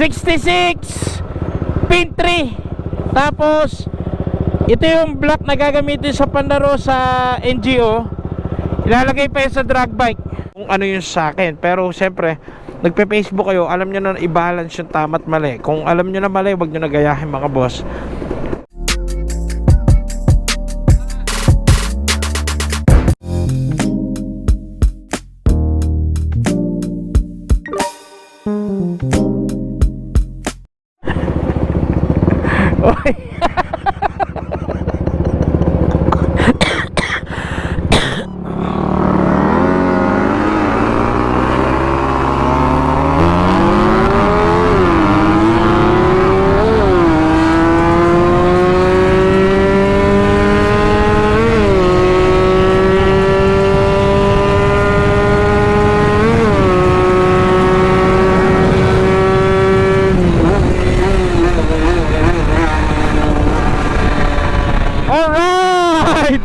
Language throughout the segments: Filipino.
66 pin 3. Tapos ito yung block na gagamitin sa panlaro sa NGO. Ilalagay pa yun sa drag bike. Kung ano yung sa akin. Pero siyempre, nagpe-Facebook kayo, alam nyo na i-balance yung tama at mali. Kung alam nyo na mali, wag nyo na gayahin mga boss. Oy. Alright!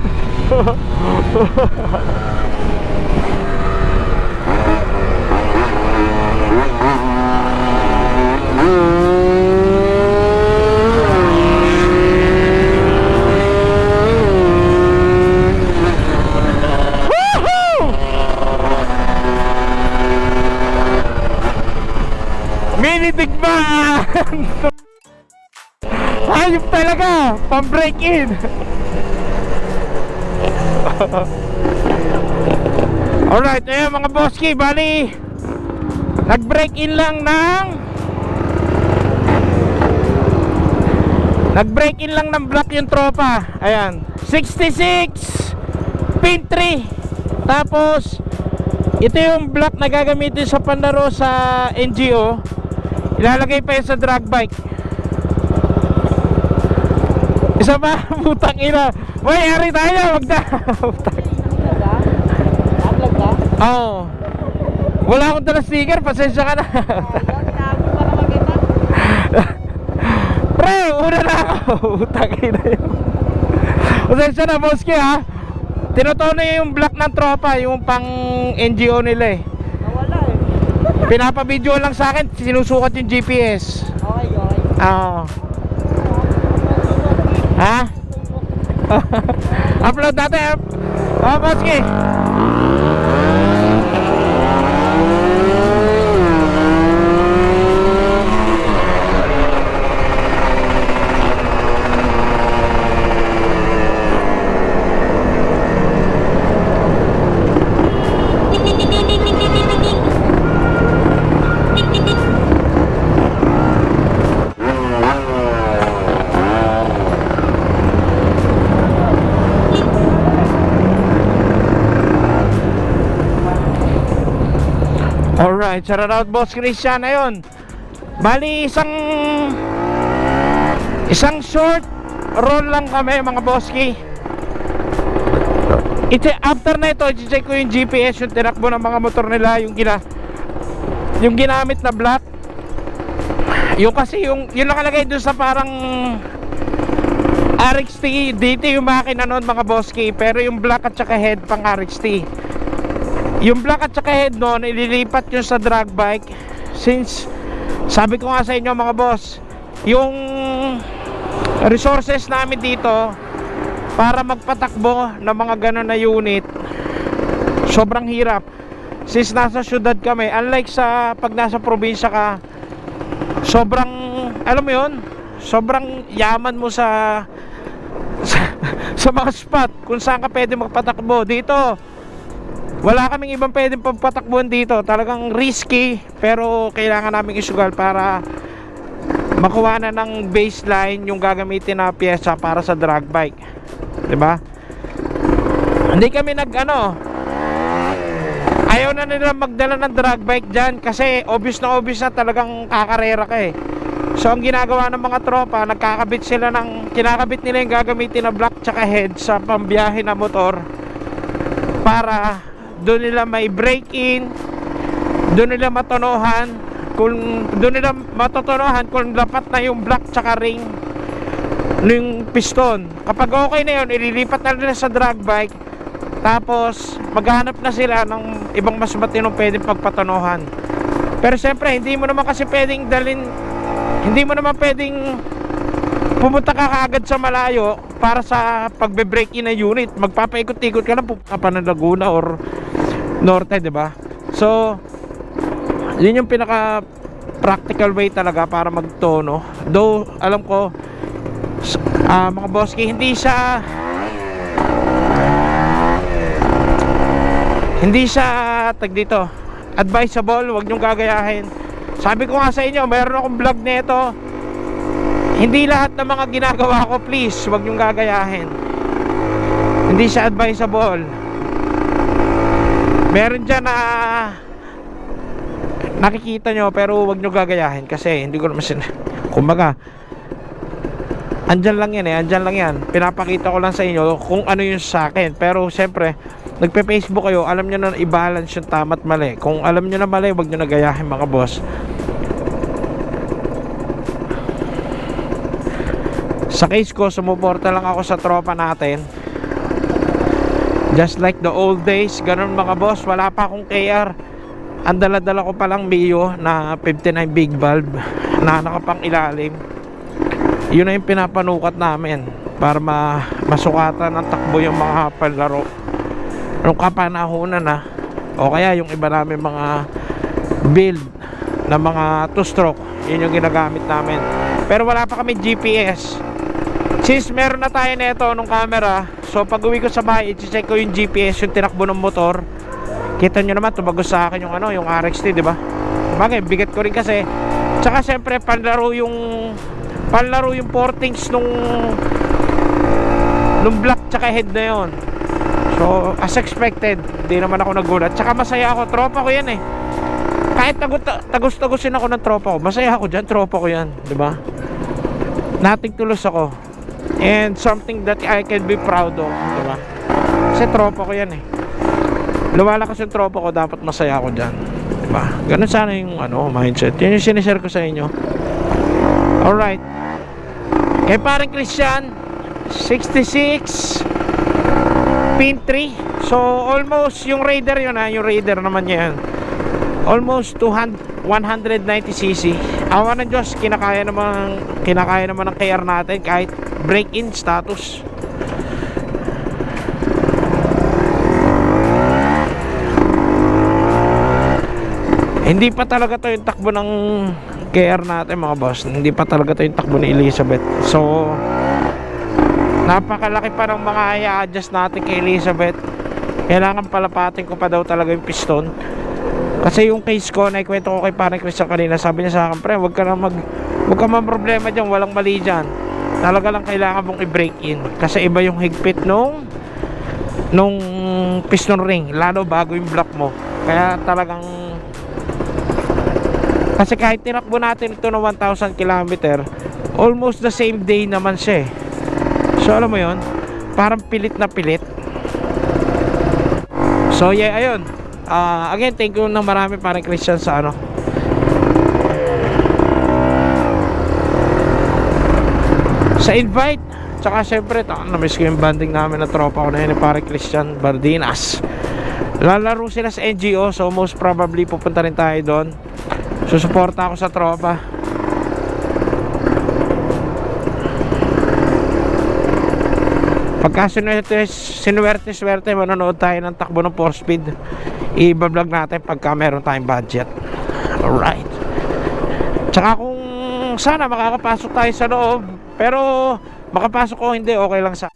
Mini digman! Hayop talaga! Pang-break in! Alright, ayun mga boski, bali nag-break in lang ng block yung tropa. Ayan, 66 pin 3. Tapos ito yung block na gagamitin sa panlaro sa NGO. Ilalagay pa yun sa drag bike. Isa pa, putang ina. Uy, hari tayo, wag na. Oo. Wala akong dala sticker, pasensya ka na. Pre, una na ako. Putang ina yun. Pasensya na, boski ha. Tinutono yung block ng tropa, yung pang NGO nila eh. Nawala eh. Pinapabidyo lang sa akin, sinusukat yung GPS. Okay. Oo. Ha? Upload natin. Oh, boski. Alright, shout out boss Christian. Ayun, bali isang short roll lang kami mga boski. After na ito, i-check ko yung GPS, yung tinakbo ng mga motor nila, yung ginamit na block. Yung kasi yung nakalagay dun sa parang RXT DT yung makina nun mga boski. Pero yung block at saka head pang RXT. Yung block at saka head nun, ililipat yun sa drag bike. Since sabi ko nga sa inyo mga boss, yung resources namin dito para magpatakbo ng mga ganon na unit, sobrang hirap. Since nasa syudad kami, unlike sa pag nasa probinsya ka, sobrang, alam mo yun, sobrang yaman mo sa mga spot kung saan ka pwede magpatakbo. Dito wala kaming ibang pwedeng pagpatakbuhan dito. Talagang risky, pero kailangan naming isugal para makuha na ng baseline yung gagamitin na pyesa para sa drag bike, diba? Hindi kami ayaw na nila magdala ng drag bike dyan kasi obvious na talagang kakarera ka eh. So ang ginagawa ng mga tropa, kinakabit nila yung gagamitin na block tsaka head sa pambiyahe na motor para doon nila may break in, doon nila matutunuhan kung dapat na yung block tsaka ring ng piston. Kapag okay na yun, ililipat na nila sa drag bike. Tapos maghanap na sila ng ibang mas matinong pwedeng pagpatunuhan. Pero siyempre hindi mo naman kasi pwedeng dalhin hindi mo naman pwedeng pumunta ka kaagad sa malayo para sa pagbe-break in na unit. Magpapaikot-ikot ka lang, pupunta pa ng Laguna or Norte, di ba? So yun yung pinaka practical way talaga para magtono. Though alam ko mga boski, hindi siya tag dito advisable, wag nyong gagayahin. Sabi ko nga sa inyo, mayroon akong vlog nito, hindi lahat ng mga ginagawa ko, please wag nyong gagayahin. Hindi siya advisable. Meron dyan na nakikita nyo pero wag nyo gagayahin kasi hindi ko naman kumbaga andyan lang yan andyan lang yan, pinapakita ko lang sa inyo kung ano yung sa akin. Pero siyempre nagpe-Facebook kayo, alam nyo na i-balance yung tama at mali. Kung alam nyo na mali, wag nyo na gayahin mga boss. Sa case ko, sumuporta lang ako sa tropa natin, just like the old days. Ganun mga boss, wala pa akong KR, ang dala-dala ko palang Mio na 59 big valve na nakapang ilalim. Yun na yung pinapanukat namin para masukatan ang takbo yung mga panlaro nung kapanahonan na, o kaya yung iba namin mga build na mga 2-stroke, yun yung ginagamit namin. Pero wala pa kami GPS. Since meron na tayo nito nung camera, so pag uwi ko sa bahay, i-check ko yung GPS, yung tinakbo ng motor. Kita nyo naman, tumagos sa akin yung yung RXT, di ba? Bagay, bigat ko rin kasi. Tsaka syempre panlaro yung portings nung block tsaka head na yon. So as expected, di naman ako nagulat. Tsaka masaya ako, tropa ko yan eh. Kahit tagos-tagosin ako ng tropa ko, masaya ako dyan, tropa ko yan, di ba? Nothing to lose ako, and something that I can be proud of, di ba? Kasi tropa ko yan eh. Lumalakas yung tropa ko, dapat masaya ako dyan, di ba? Ganun sana yung mindset. Yun yung sinishare ko sa inyo. Alright, kay parang Christian 66 pin 3. So almost yung Raider yun yung Raider naman yan, almost 190cc. Awa ng Diyos, kinakaya naman ng KR natin kahit break-in status. Hindi pa talaga to yung takbo ng KR natin mga boss. Hindi pa talaga to yung takbo ni Elizabeth. So napakalaki pa ng mga i-adjust natin kay Elizabeth. Kailangan palapatin ko pa daw talaga yung piston. Kasi yung case ko, naikwento ko kay parang Christian kanina, sabi niya sa akin, pre, wag ka problema dyan, walang mali dyan. Talaga lang kailangan mong i-break in. Kasi iba yung higpit nung piston ring, lalo bago yung block mo. Kaya talagang, kasi kahit tinakbo natin ito na 1,000 km, almost the same day naman siya eh. So alam mo yun, parang pilit na pilit. So yeah, ayun. Again, thank you ng marami parang Christian sa sa invite. Tsaka syempre, na-miss ko yung banding namin na tropa ko na yun, parang Christian Bardinas. Lalaro sila sa NGO, so most probably pupunta rin tayo doon. Susuporta ako sa tropa. Pagka sinuwerte, manonood tayo ng takbo ng 4-speed. I-vlog natin pagka meron tayong budget. Alright. Tsaka kung sana makakapasok tayo sa loob, pero makapasok o hindi, okay lang sa